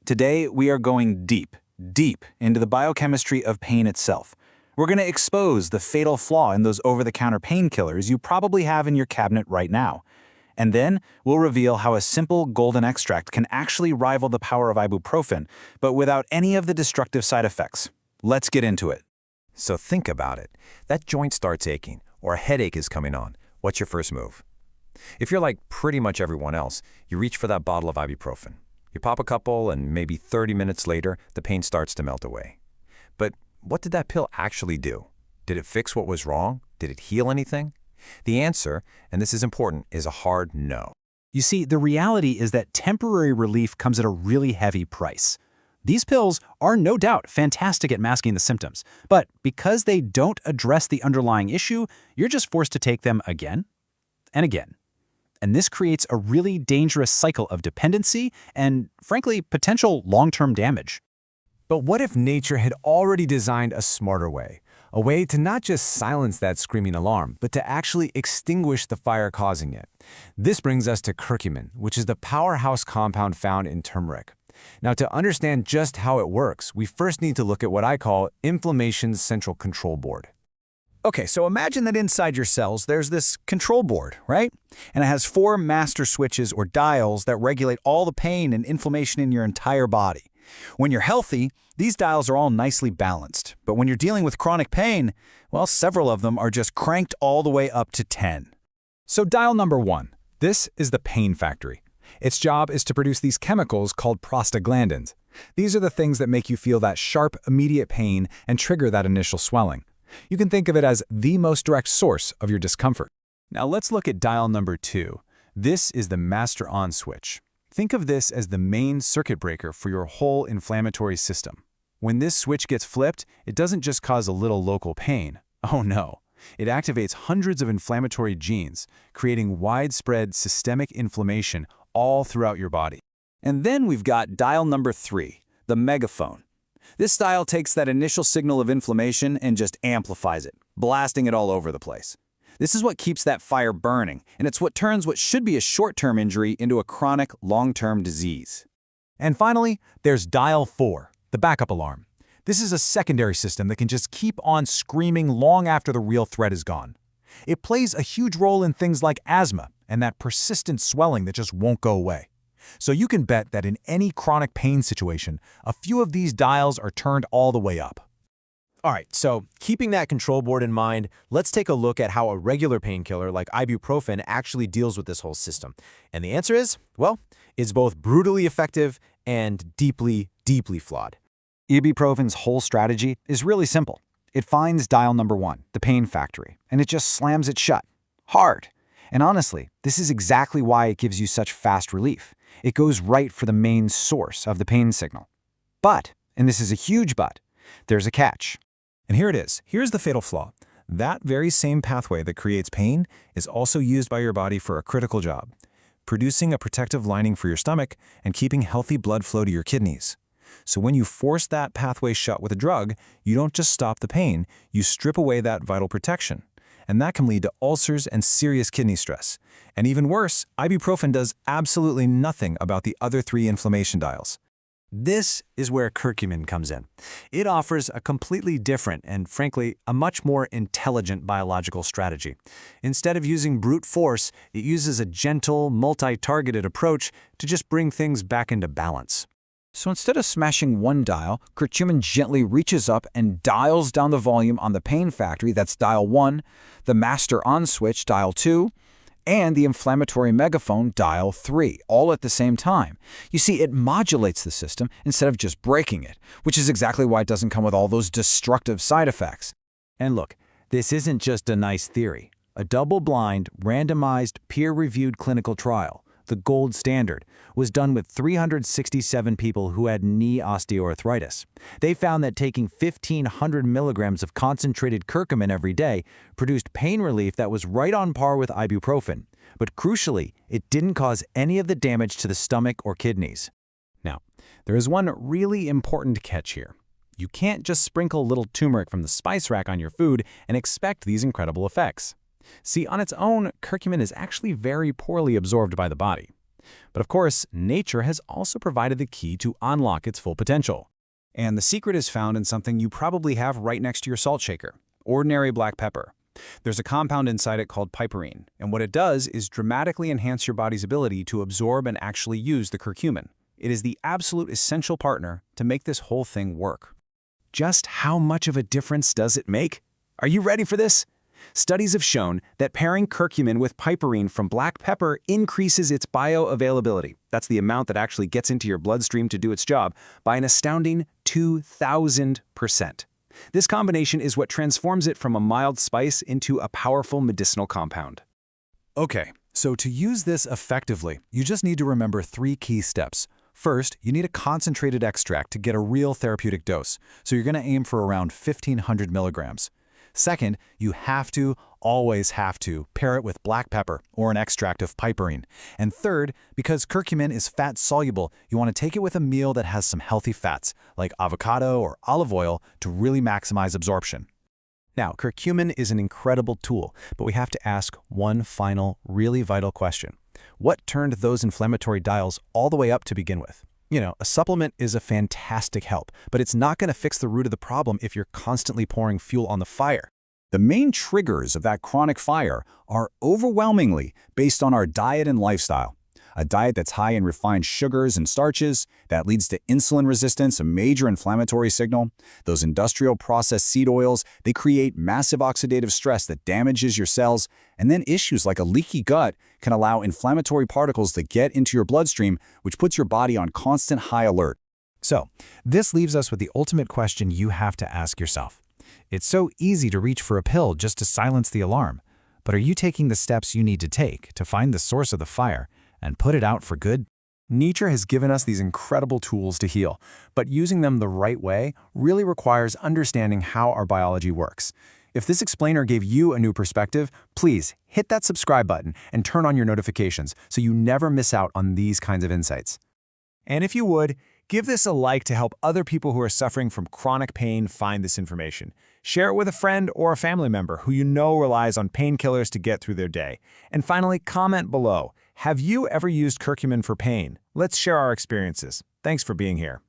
Today, we are going deep into the biochemistry of pain itself. We're going to expose the fatal flaw in those over-the-counter painkillers you probably have in your cabinet right now. And then, we'll reveal how a simple golden extract can actually rival the power of ibuprofen, but without any of the destructive side effects. Let's get into it. So think about it. That joint starts aching, or a headache is coming on. What's your first move? If you're like pretty much everyone else, you reach for that bottle of ibuprofen. You pop a couple, and maybe 30 minutes later, the pain starts to melt away. But what did that pill actually do? Did it fix what was wrong? Did it heal anything? The answer, and this is important, is a hard no. You see, the reality is that temporary relief comes at a really heavy price. These pills are no doubt fantastic at masking the symptoms, but because they don't address the underlying issue, you're just forced to take them again and again. And this creates a really dangerous cycle of dependency and, frankly, potential long-term damage. But what if nature had already designed a smarter way? A way to not just silence that screaming alarm, but to actually extinguish the fire causing it. This brings us to curcumin, which is the powerhouse compound found in turmeric. Now, to understand just how it works, we first need to look at what I call inflammation's central control board. Okay, so imagine that inside your cells there's this control board, right? And it has 4 master switches or dials that regulate all the pain and inflammation in your entire body. When you're healthy, these dials are all nicely balanced. But when you're dealing with chronic pain, well, several of them are just cranked all the way up to 10. So dial number 1. This is the pain factory. Its job is to produce these chemicals called prostaglandins. These are the things that make you feel that sharp, immediate pain and trigger that initial swelling. You can think of it as the most direct source of your discomfort. Now let's look at dial number 2. This is the master on switch. Think of this as the main circuit breaker for your whole inflammatory system. When this switch gets flipped, it doesn't just cause a little local pain. Oh no. It activates hundreds of inflammatory genes, creating widespread systemic inflammation all throughout your body. And then we've got dial number 3, the megaphone. This dial takes that initial signal of inflammation and just amplifies it, blasting it all over the place. This is what keeps that fire burning, and it's what turns what should be a short-term injury into a chronic, long-term disease. And finally, there's dial 4, the backup alarm. This is a secondary system that can just keep on screaming long after the real threat is gone. It plays a huge role in things like asthma and that persistent swelling that just won't go away. So you can bet that in any chronic pain situation, a few of these dials are turned all the way up. All right, so keeping that control board in mind, let's take a look at how a regular painkiller like ibuprofen actually deals with this whole system. And the answer is, well, it's both brutally effective and deeply flawed. Ibuprofen's whole strategy is really simple. It finds dial number 1, the pain factory, and it just slams it shut. Hard. And honestly, this is exactly why it gives you such fast relief. It goes right for the main source of the pain signal. But, and this is a huge but, there's a catch. And here it is. Here's the fatal flaw. That very same pathway that creates pain is also used by your body for a critical job, producing a protective lining for your stomach and keeping healthy blood flow to your kidneys. So when you force that pathway shut with a drug, you don't just stop the pain, you strip away that vital protection. And that can lead to ulcers and serious kidney stress. And even worse, ibuprofen does absolutely nothing about the other 3 inflammation dials. This is where curcumin comes in. It offers a completely different and, frankly, a much more intelligent biological strategy. Instead of using brute force, it uses a gentle, multi-targeted approach to just bring things back into balance. So instead of smashing one dial, curcumin gently reaches up and dials down the volume on the pain factory, that's dial 1, the master on switch, dial 2, and the inflammatory megaphone, dial 3, all at the same time. You see, it modulates the system instead of just breaking it, which is exactly why it doesn't come with all those destructive side effects. And look, this isn't just a nice theory. A double-blind, randomized, peer-reviewed clinical trial, the gold standard, was done with 367 people who had knee osteoarthritis. They found that taking 1,500 milligrams of concentrated curcumin every day produced pain relief that was right on par with ibuprofen. But crucially, it didn't cause any of the damage to the stomach or kidneys. Now, there is one really important catch here. You can't just sprinkle a little turmeric from the spice rack on your food and expect these incredible effects. See, on its own, curcumin is actually very poorly absorbed by the body. But of course, nature has also provided the key to unlock its full potential. And the secret is found in something you probably have right next to your salt shaker: ordinary black pepper. There's a compound inside it called piperine, and what it does is dramatically enhance your body's ability to absorb and actually use the curcumin. It is the absolute essential partner to make this whole thing work. Just how much of a difference does it make? Are you ready for this? Studies have shown that pairing curcumin with piperine from black pepper increases its bioavailability. That's the amount that actually gets into your bloodstream to do its job by an astounding 2,000%. This combination is what transforms it from a mild spice into a powerful medicinal compound. Okay, so to use this effectively, you just need to remember 3 key steps. First, you need a concentrated extract to get a real therapeutic dose, so you're going to aim for around 1,500 milligrams. Second, you always have to, pair it with black pepper or an extract of piperine. And third, because curcumin is fat-soluble, you want to take it with a meal that has some healthy fats, like avocado or olive oil, to really maximize absorption. Now, curcumin is an incredible tool, but we have to ask one final, really vital question. What turned those inflammatory dials all the way up to begin with? You know, a supplement is a fantastic help, but it's not going to fix the root of the problem if you're constantly pouring fuel on the fire. The main triggers of that chronic fire are overwhelmingly based on our diet and lifestyle. A diet that's high in refined sugars and starches, that leads to insulin resistance, a major inflammatory signal. Those industrial processed seed oils, they create massive oxidative stress that damages your cells, and then issues like a leaky gut can allow inflammatory particles to get into your bloodstream, which puts your body on constant high alert. So, this leaves us with the ultimate question you have to ask yourself. It's so easy to reach for a pill just to silence the alarm, but are you taking the steps you need to take to find the source of the fire and put it out for good? Nature has given us these incredible tools to heal, but using them the right way really requires understanding how our biology works. If this explainer gave you a new perspective, please hit that subscribe button and turn on your notifications so you never miss out on these kinds of insights. And if you would, give this a like to help other people who are suffering from chronic pain find this information. Share it with a friend or a family member who you know relies on painkillers to get through their day. And finally, comment below. Have you ever used curcumin for pain? Let's share our experiences. Thanks for being here.